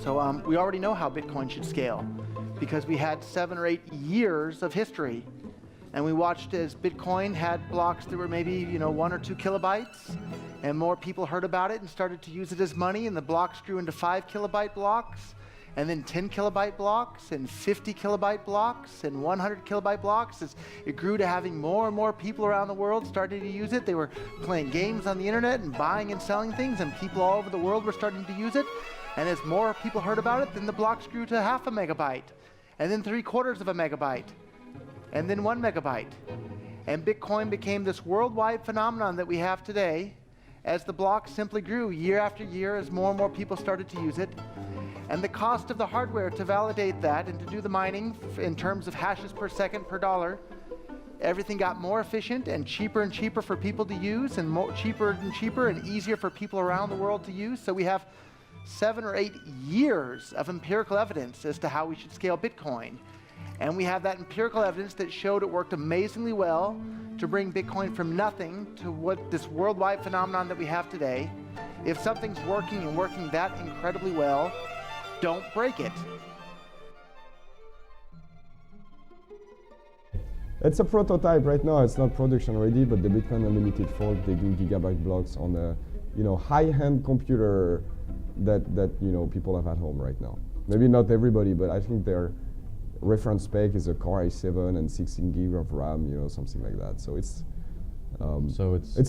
So we already know how Bitcoin should scale because we had 7 or 8 years of history. And we watched as Bitcoin had blocks that were maybe 1 or 2 kilobytes, and more people heard about it and started to use it as money, and the blocks grew into 5 kilobyte blocks, and then 10 kilobyte blocks, and 50 kilobyte blocks, and 100 kilobyte blocks. As it grew to having more and more people around the world starting to use it. They were playing games on the internet and buying and selling things, and people all over the world were starting to use it. And as more people heard about it, then the blocks grew to half a megabyte, and then 3/4 of a megabyte, and then 1 megabyte. And Bitcoin became this worldwide phenomenon that we have today as the blocks simply grew year after year as more and more people started to use it. And the cost of the hardware to validate that and to do the mining in terms of hashes per second per dollar, everything got more efficient and cheaper for people to use, and cheaper and easier for people around the world to use. So we have 7 or 8 years of empirical evidence as to how we should scale Bitcoin. And we have that empirical evidence that showed it worked amazingly well to bring Bitcoin from nothing to what this worldwide phenomenon that we have today. If something's working and working that incredibly well, don't break it. It's a prototype right now. It's not production ready, but the Bitcoin Unlimited Fork, they do gigabyte blocks on a high-end computer that people have at home right now. Maybe not everybody, but I think their reference spec is a Core i7 and 16 gig of RAM, something like that. So it's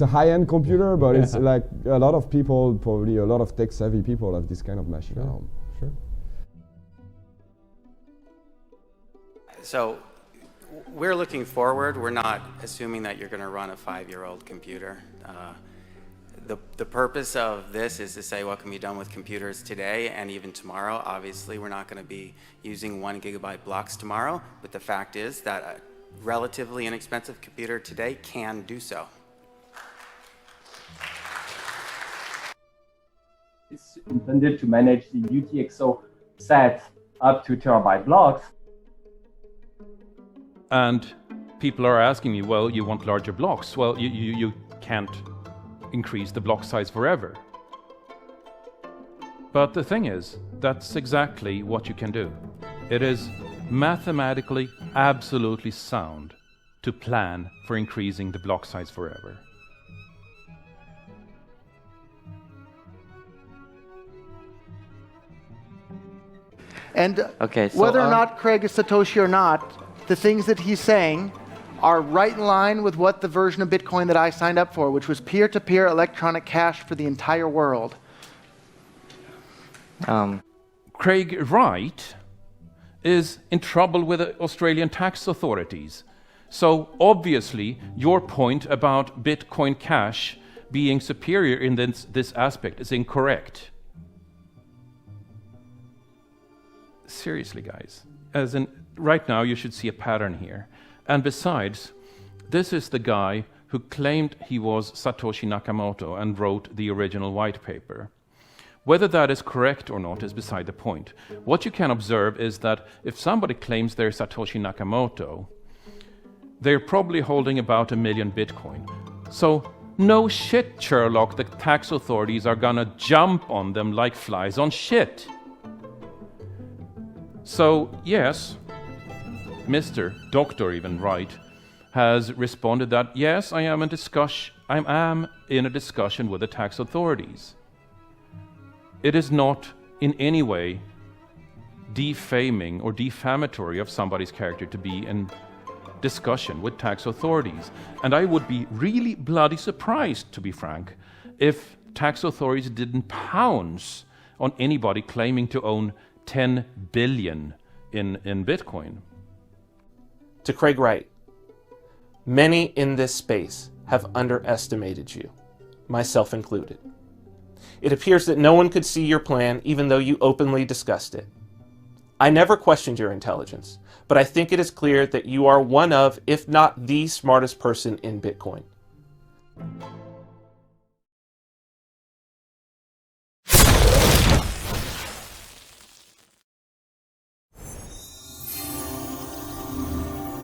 a high-end computer, but it's like a lot of people, probably a lot of tech-savvy people have this kind of machine at home. Sure. So we're looking forward. We're not assuming that you're going to run a 5-year-old computer. The purpose of this is to say what can be done with computers today and even tomorrow. Obviously, we're not going to be using 1 gigabyte blocks tomorrow, but the fact is that a relatively inexpensive computer today can do so. It's intended to manage the UTXO set up to terabyte blocks. And people are asking me, well, you want larger blocks. Well, you can't increase the block size forever. But the thing is, that's exactly what you can do. It is mathematically absolutely sound to plan for increasing the block size forever. And okay, so whether or not Craig is Satoshi or not, the things that he's saying are right in line with what the version of Bitcoin that I signed up for, which was peer-to-peer electronic cash for the entire world. Craig Wright is in trouble with the Australian tax authorities. So obviously, your point about Bitcoin Cash being superior in this aspect is incorrect. Seriously, guys. As in, right now, you should see a pattern here. And besides, this is the guy who claimed he was Satoshi Nakamoto and wrote the original white paper. Whether that is correct or not is beside the point. What you can observe is that if somebody claims they're Satoshi Nakamoto, they're probably holding about 1 million Bitcoin. So no shit, Sherlock, the tax authorities are gonna jump on them like flies on shit. So yes, Mr. Dr. even Wright has responded that, yes, I am in a discussion with the tax authorities. It is not in any way defaming or defamatory of somebody's character to be in discussion with tax authorities. And I would be really bloody surprised, to be frank, if tax authorities didn't pounce on anybody claiming to own 10 billion in Bitcoin. To Craig Wright, many in this space have underestimated you, myself included. It appears that no one could see your plan even though you openly discussed it. I never questioned your intelligence, but I think it is clear that you are one of, if not the smartest person in Bitcoin.